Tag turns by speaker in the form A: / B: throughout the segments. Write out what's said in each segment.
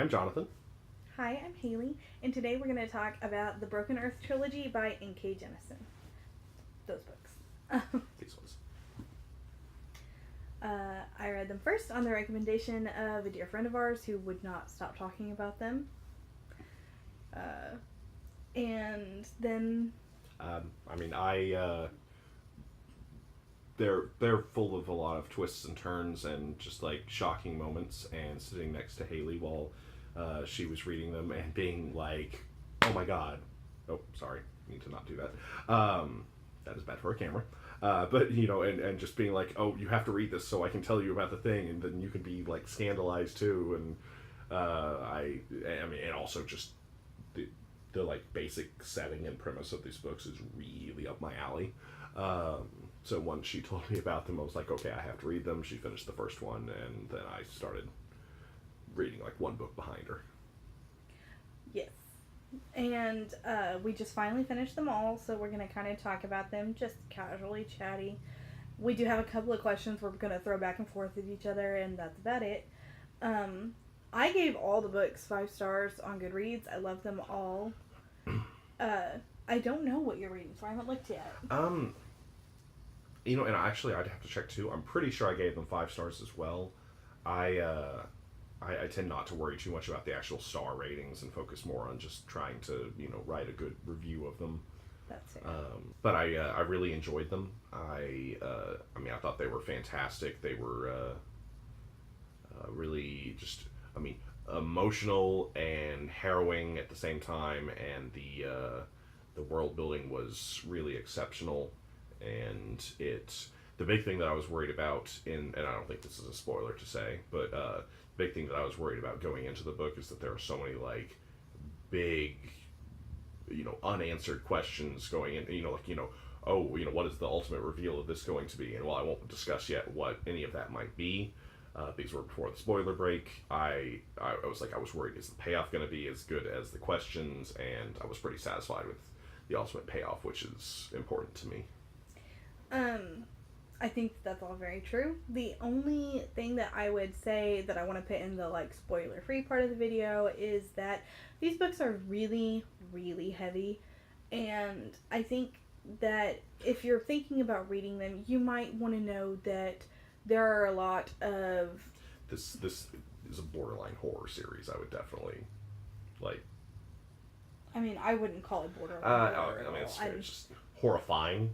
A: I'm Jonathan.
B: Hi, I'm Haley, and today we're going to talk about the Broken Earth Trilogy by N.K. Jemison. Those books.
A: These ones.
B: I read them first on the recommendation of a dear friend of ours who would not stop talking about them. And then...
A: They're full of a lot of twists and turns and just like shocking moments, and sitting next to Haley while she was reading them and being like, oh my god. Oh, sorry. Need to not do that. That is bad for a camera. But, and just being like, oh, you have to read this so I can tell you about the thing, and then you can be, like, scandalized, too, and, and also just the like, basic setting and premise of these books is really up my alley. So once she told me about them, I was like, okay, I have to read them. She finished the first one, and then I started reading, like, one book behind her.
B: Yes. And we just finally finished them all, so we're going to kind of talk about them, just casually chatty. We do have a couple of questions we're going to throw back and forth at each other, and that's about it. I gave all the books 5 stars on Goodreads. I love them all. I don't know what you're reading, so I haven't looked yet.
A: And actually I'd have to check too. I'm pretty sure I gave them 5 stars as well. I tend not to worry too much about the actual star ratings and focus more on just trying to, write a good review of them.
B: That's it.
A: But I really enjoyed them. I thought they were fantastic. They were really just, emotional and harrowing at the same time, and the world building was really exceptional. And the big thing that I was worried about and I don't think this is a spoiler to say, but the big thing that I was worried about going into the book is that there are so many, like, big, unanswered questions going in, what is the ultimate reveal of this going to be? And while I won't discuss yet what any of that might be, because we're before the spoiler break, I was worried, is the payoff going to be as good as the questions? And I was pretty satisfied with the ultimate payoff, which is important to me.
B: I think that's all very true. The only thing that I would say that I want to put in the, like, spoiler-free part of the video is that these books are really, really heavy, and I think that if you're thinking about reading them, you might want to know that there are a lot of...
A: This is a borderline horror series, I would definitely, like...
B: I wouldn't call it borderline horror.
A: It's just horrifying.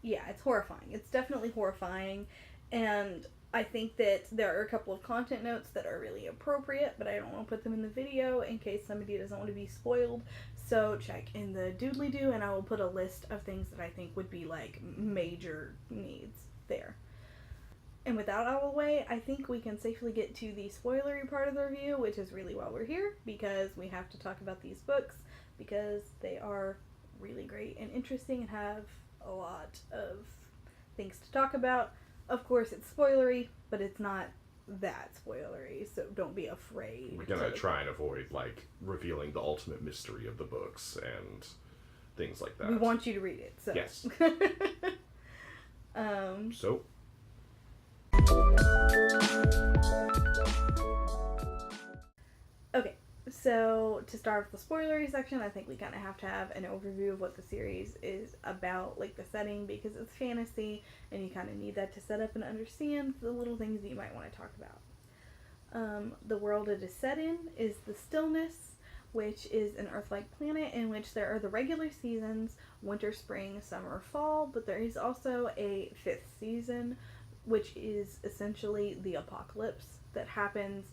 B: Yeah, it's horrifying. It's definitely horrifying, and I think that there are a couple of content notes that are really appropriate, but I don't want to put them in the video in case somebody doesn't want to be spoiled. So check in the doodly-doo, and I will put a list of things that I think would be, like, major needs there. And with that out of the way, I think we can safely get to the spoilery part of the review, which is really why we're here, because we have to talk about these books, because they are really great and interesting and have a lot of things to talk about. Of course, it's spoilery, but it's not that spoilery, so don't be afraid.
A: We're gonna try and avoid, like, revealing the ultimate mystery of the books and things like that.
B: We want you to read it, so.
A: Yes.
B: So. Okay. So, to start with the spoilery section, I think we kind of have to have an overview of what the series is about, like the setting, because it's fantasy, and you kind of need that to set up and understand the little things that you might want to talk about. The world it is set in is the Stillness, which is an Earth-like planet in which there are the regular seasons, winter, spring, summer, fall, but there is also a 5th season, which is essentially the apocalypse that happens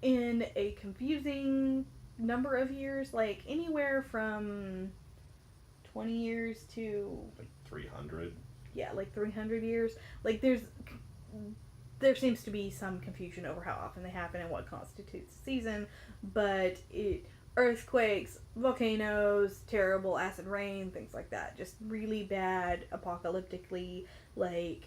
B: in a confusing number of years, like anywhere from 20 years to...
A: like 300?
B: Yeah, like 300 years. Like, there seems to be some confusion over how often they happen and what constitutes a season, but earthquakes, volcanoes, terrible acid rain, things like that. Just really bad, apocalyptically, like,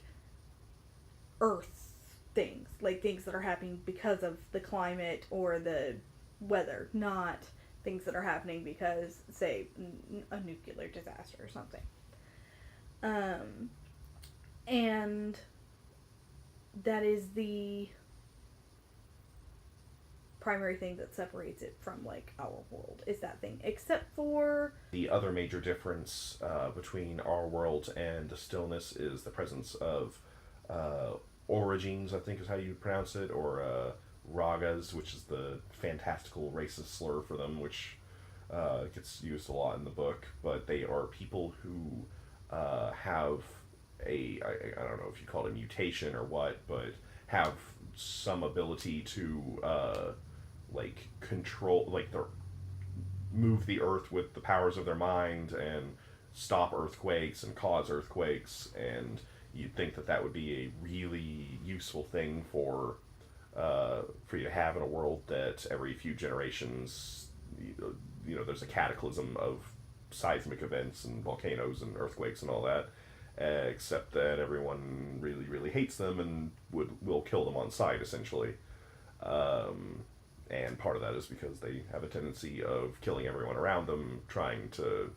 B: Earth things, like things that are happening because of the climate or the weather, not things that are happening because, say, a nuclear disaster or something. And that is the primary thing that separates it from, like, our world, is that thing. Except for...
A: The other major difference between our world and the Stillness is the presence of origins, I think is how you pronounce it, or ragas, which is the fantastical racist slur for them, which gets used a lot in the book. But they are people who have I don't know if you call it a mutation or what, but have some ability to like control, like move the earth with the powers of their mind and stop earthquakes and cause earthquakes, and you'd think that that would be a really useful thing for you to have in a world that every few generations, you know, there's a cataclysm of seismic events and volcanoes and earthquakes and all that, except that everyone really, really hates them and will kill them on sight, essentially. And part of that is because they have a tendency of killing everyone around them, trying to,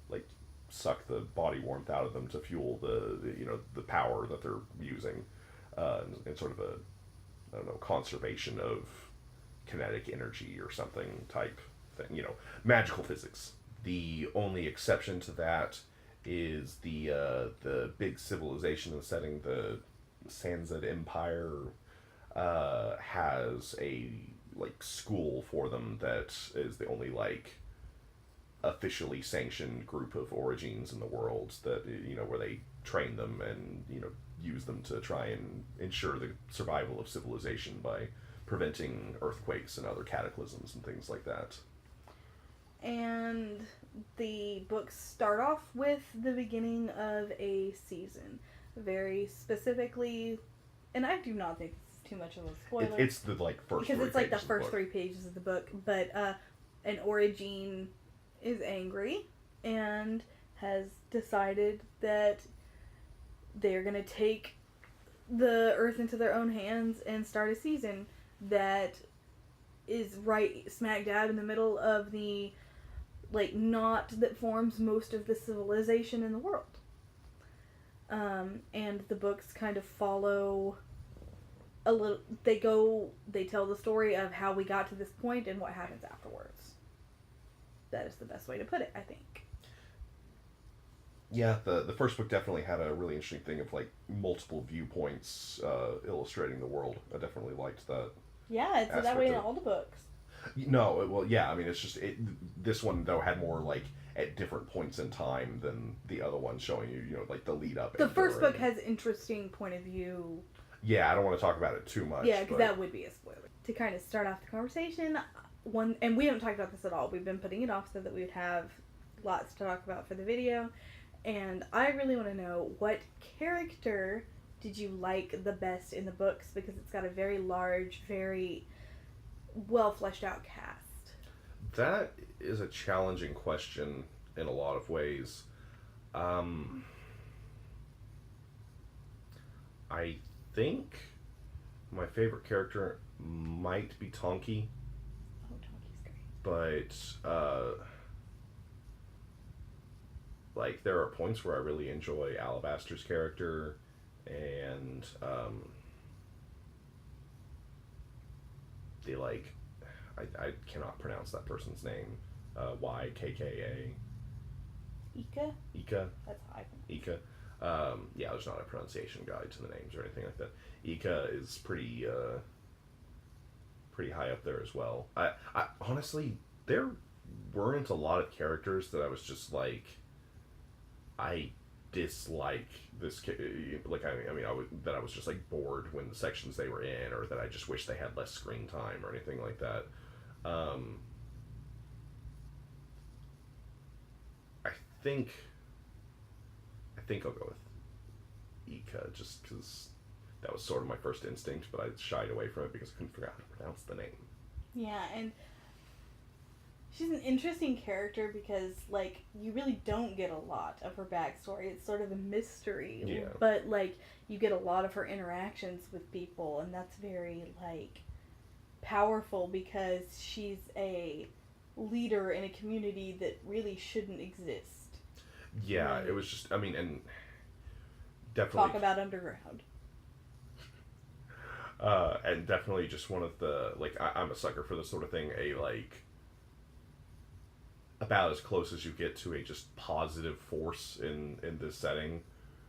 A: like, suck the body warmth out of them to fuel the power that they're using, and sort of a, I don't know, conservation of kinetic energy or something type thing, you know, magical physics. The only exception to that is the big civilization in the setting, the Sanzad Empire, has a, like, school for them that is the only, like, officially sanctioned group of origins in the world that, you know, where they train them and, you know, use them to try and ensure the survival of civilization by preventing earthquakes and other cataclysms and things like that.
B: And the books start off with the beginning of a season. Very specifically, and I do not think this is too much of a spoiler.
A: It's the, like, first
B: because
A: three
B: it's, like, the
A: pages
B: first 3 pages of the book. But an origin is angry and has decided that they're going to take the earth into their own hands and start a season that is right smack dab in the middle of the, like, knot that forms most of the civilization in the world. And the books kind of follow a little, they tell the story of how we got to this point and what happens afterwards. That is the best way to put it, I think.
A: Yeah, the first book definitely had a really interesting thing of, like, multiple viewpoints illustrating the world. I definitely liked that.
B: Yeah, it's that way in all the books.
A: No, well, yeah, I mean, it's just, this one, though, had more, like, at different points in time than the other one, showing you, you know, like, the lead up.
B: The first book has interesting point of view.
A: Yeah, I don't want to talk about it too much.
B: Yeah, because that would be a spoiler. To kind of start off the conversation, and we haven't talked about this at all. We've been putting it off so that we would have lots to talk about for the video. And I really want to know, what character did you like the best in the books? Because it's got a very large, very well fleshed out cast.
A: That is a challenging question in a lot of ways. I think my favorite character might be Tonki.
B: Oh, Tonki's great.
A: But like, there are points where I really enjoy Alabaster's character, and the, like, I cannot pronounce that person's name. YKKA.
B: Ika?
A: Ika.
B: That's how I think.
A: Ika. Yeah, there's not a pronunciation guide to the names or anything like that. Ika is pretty high up there as well. I honestly, there weren't a lot of characters that I was just like, I dislike this, like, that I was just, like, bored when the sections they were in, or that I just wish they had less screen time or anything like that. I think I'll go with Ika, just because that was sort of my first instinct, but I shied away from it because I couldn't figure out how to pronounce the name.
B: Yeah, and she's an interesting character because, like, you really don't get a lot of her backstory. It's sort of a mystery.
A: Yeah.
B: But, like, you get a lot of her interactions with people, and that's very, like, powerful because she's a leader in a community that really shouldn't exist.
A: Yeah,
B: Right.
A: It was just, I mean, and definitely...
B: Talk about underground.
A: And definitely just one of the, like, I'm a sucker for this sort of thing, about as close as you get to a just positive force in this setting,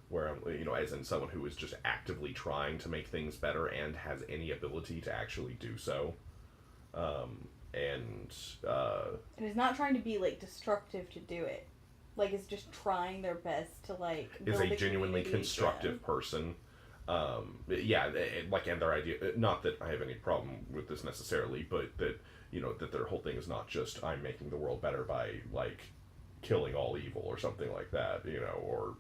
A: where I'm, as in someone who is just actively trying to make things better and has any ability to actually do so. And
B: is not trying to be, like, destructive to do it. Like, it's just trying their best to, like,
A: is a genuinely constructive person. And their idea, not that I have any problem with this necessarily, but that, that their whole thing is not just, I'm making the world better by, like, killing all evil or something like that, or,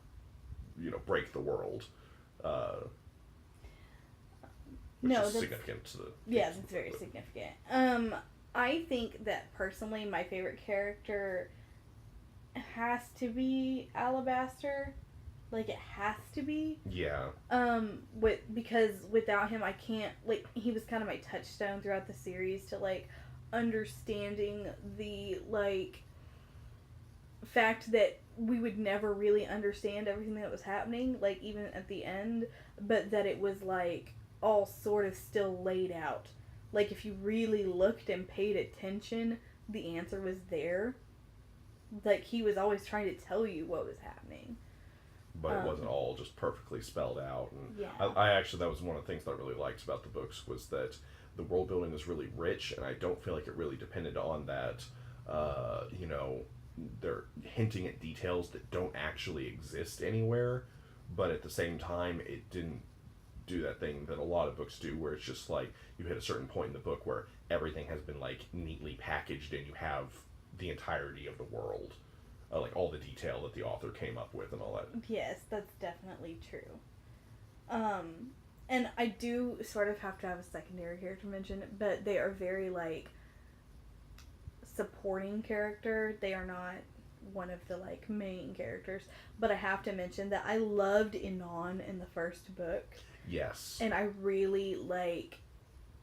A: break the world. Which is significant to the...
B: Yeah, that's very significant. I think that, personally, my favorite character has to be Alabaster. Like, it has to be.
A: Yeah.
B: Because without him, I can't, like, he was kind of my touchstone throughout the series to, like, understanding the, like, fact that we would never really understand everything that was happening, like, even at the end, but that it was, like, all sort of still laid out. Like, if you really looked and paid attention, the answer was there. Like, he was always trying to tell you what was happening.
A: But it wasn't all just perfectly spelled out. And
B: yeah.
A: I actually, that was one of the things that I really liked about the books, was that the world building was really rich, and I don't feel like it really depended on that, they're hinting at details that don't actually exist anywhere, but at the same time, it didn't do that thing that a lot of books do, where it's just like, you hit a certain point in the book where everything has been, like, neatly packaged, and you have the entirety of the world. Like, all the detail that the author came up with and all that.
B: Yes, that's definitely true. And I do sort of have to have a secondary character mention, but they are very, like, supporting character. They are not one of the, like, main characters. But I have to mention that I loved Inan in the first book.
A: Yes.
B: And I really, like,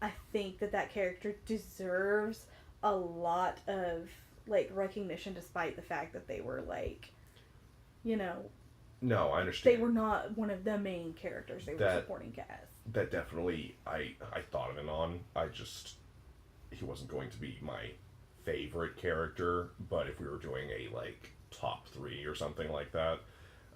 B: I think that character deserves a lot of, like, recognition, despite the fact that they were, like,
A: No, I understand.
B: They were not one of the main characters. They were supporting cast.
A: That definitely, I thought of Inan. He wasn't going to be my favorite character, but if we were doing a, like, top 3 or something like that,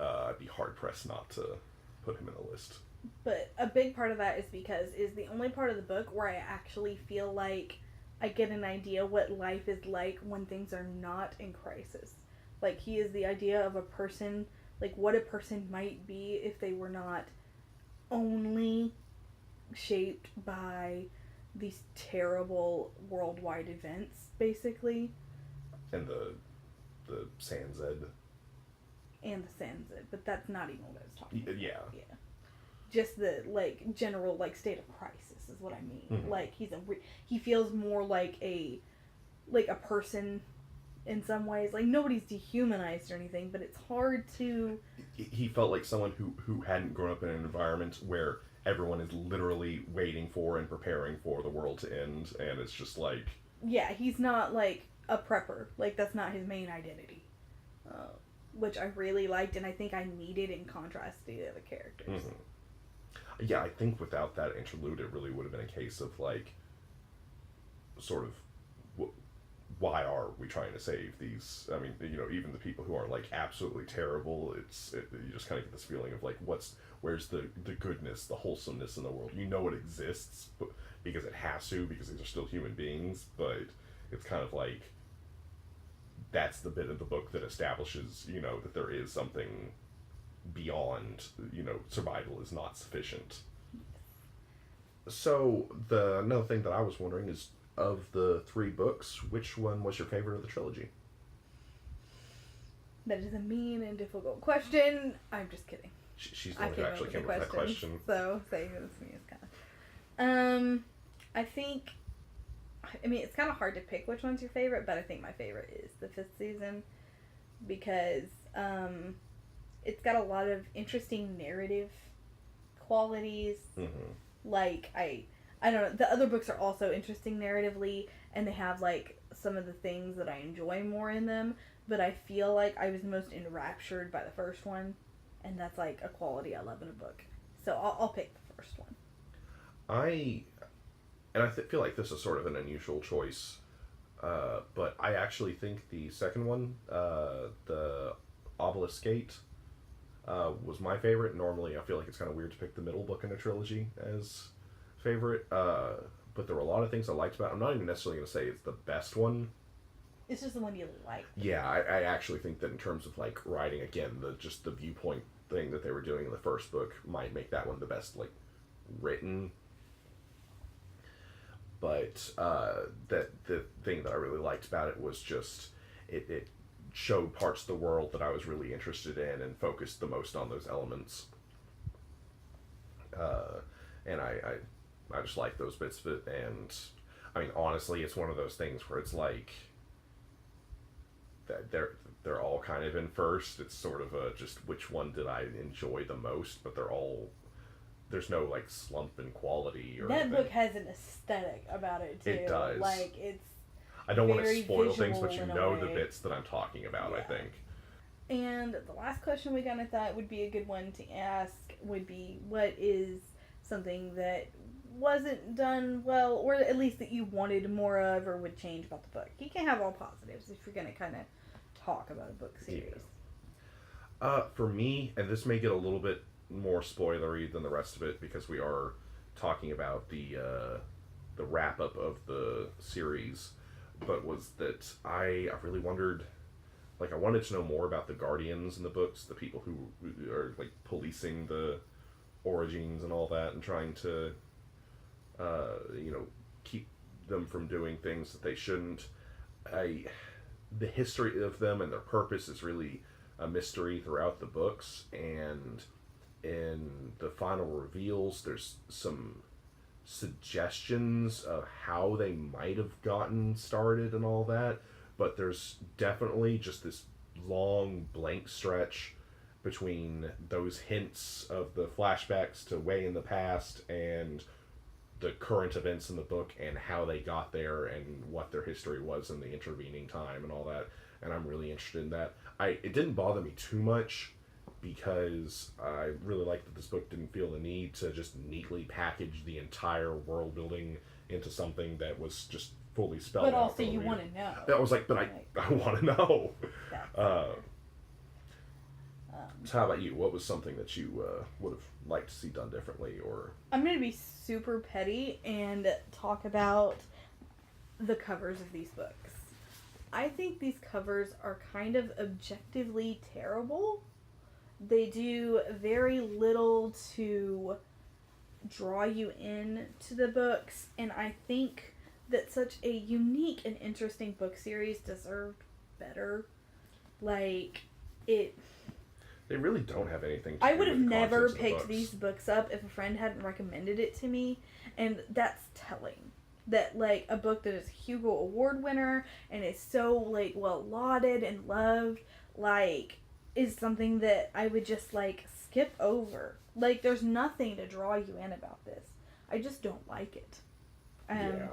A: I'd be hard-pressed not to put him in the list.
B: But a big part of that is because it's the only part of the book where I actually feel like I get an idea what life is like when things are not in crisis. Like, he is the idea of a person, like, what a person might be if they were not only shaped by these terrible worldwide events, basically.
A: And the Sanzed.
B: And the Sanzed, but that's not even what I was talking about.
A: Yeah.
B: Yeah. Just the, like, general, like, state of crisis is what I mean.
A: Mm-hmm.
B: Like, he feels more like a person in some ways. Like, nobody's dehumanized or anything, but it's hard to...
A: He felt like someone who hadn't grown up in an environment where everyone is literally waiting for and preparing for the world to end, and it's just like...
B: Yeah, he's not, like, a prepper. Like, that's not his main identity. Which I really liked, and I think I needed in contrast to the other characters.
A: Mm-hmm. Yeah, I think without that interlude, it really would have been a case of, like, sort of, why are we trying to save these? I mean, even the people who are, like, absolutely terrible, you just kind of get this feeling of, like, where's the goodness, the wholesomeness in the world? You know it exists, but because it has to, because these are still human beings, but it's kind of like, that's the bit of the book that establishes, that there is something beyond, survival is not sufficient. So, another thing that I was wondering is, of the 3 books, which one was your favorite of the trilogy?
B: That is a mean and difficult question. I'm just kidding.
A: She's the one who actually came up with that question.
B: So, saying this to me is kind of... I think... I mean, it's kind of hard to pick which one's your favorite, but I think my favorite is the 5th season. Because, it's got a lot of interesting narrative qualities.
A: Mm-hmm.
B: Like, I don't know, the other books are also interesting narratively, and they have, like, some of the things that I enjoy more in them, but I feel like I was most enraptured by the first one, and that's, like, a quality I love in a book. So I'll pick the first one.
A: feel like this is sort of an unusual choice, but I actually think the second one, the Obelisk Gate, was my favorite. Normally, I feel like it's kind of weird to pick the middle book in a trilogy as favorite, but there were a lot of things I liked about it. I'm not even necessarily going to say it's the best one.
B: It's just the one you like.
A: Yeah, I actually think that in terms of, like, writing, again, the viewpoint thing that they were doing in the first book might make that one the best, like, written. But the thing that I really liked about it was just it showed parts of the world that I was really interested in and focused the most on those elements. And I just like those bits of it. And I mean, honestly, it's one of those things where it's like they're all kind of in first. It's sort of just which one did I enjoy the most, but they're all. There's no, like, slump in quality or anything.
B: That book has an aesthetic about it, too.
A: It does.
B: Like, it's
A: I don't want to
B: very
A: spoil things, but you
B: visual in a
A: know the
B: way.
A: bits that I'm talking about,
B: Yeah.
A: I think.
B: And the last question we kind of thought would be a good one to ask would be, what is something that wasn't done well, or at least that you wanted more of or would change about the book? You can have all positives if you're going to kind of talk about a book series.
A: Yeah. For me, and this may get a little bit more spoilery than the rest of it because we are talking about the wrap up of the series, but was that I really wondered, like, I wanted to know more about the Guardians in the books, the people who are, like, policing the origins and all that, and trying to keep them from doing things that they shouldn't. The history of them and their purpose is really a mystery throughout the books, and in the final reveals, there's some suggestions of how they might have gotten started and all that, but there's definitely just this long blank stretch between those hints of the flashbacks to way in the past and the current events in the book and how they got there and what their history was in the intervening time and all that, and I'm really interested in that. It didn't bother me too much because I really liked that this book didn't feel the need to just neatly package the entire world building into something that was just fully spelled out.
B: But also you want to know.
A: That was like, but I want to know. So how about you? What was something that you would have liked to see done differently? Or
B: I'm going to be super petty and talk about the covers of these books. I think these covers are kind of objectively terrible. They do very little to draw you in to the books, and I think that such a unique and interesting book series deserved better. Like, it...
A: They really don't have anything to
B: I
A: do
B: would have
A: with the
B: never
A: contents of the
B: picked
A: books.
B: these books up if a friend hadn't recommended it to me, and that's telling. That, like, a book that is a Hugo Award winner and is so, like, well lauded and loved, like, is something that I would just, like, skip over. Like, there's nothing to draw you in about this. I just don't like it.
A: Yeah.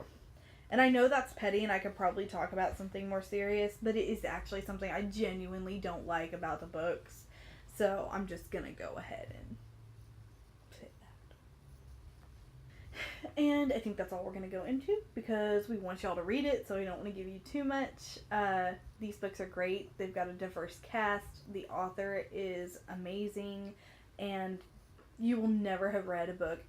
B: And I know that's petty and I could probably talk about something more serious, but it is actually something I genuinely don't like about the books. So I'm just gonna go ahead and say that. And I think that's all we're gonna go into because we want y'all to read it, so we don't want to give you too much. These books are great. They've got a diverse cast. The author is amazing, and you will never have read a book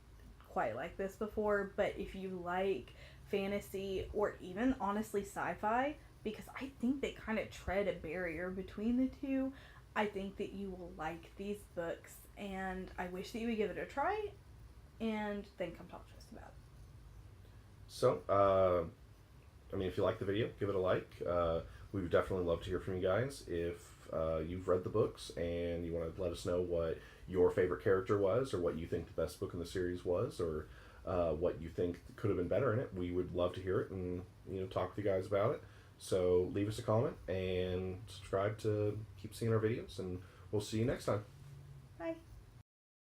B: quite like this before. But if you like fantasy or even honestly sci-fi, because I think they kind of tread a barrier between the two, I think that you will like these books, and I wish that you would give it a try and then come talk to us about it.
A: So, I mean, if you like the video, give it a like. We would definitely love to hear from you guys. If you've read the books and you want to let us know what your favorite character was, or what you think the best book in the series was, or what you think could have been better in it, we would love to hear it and talk with you guys about it. So leave us a comment and subscribe to keep seeing our videos, and we'll see you next time.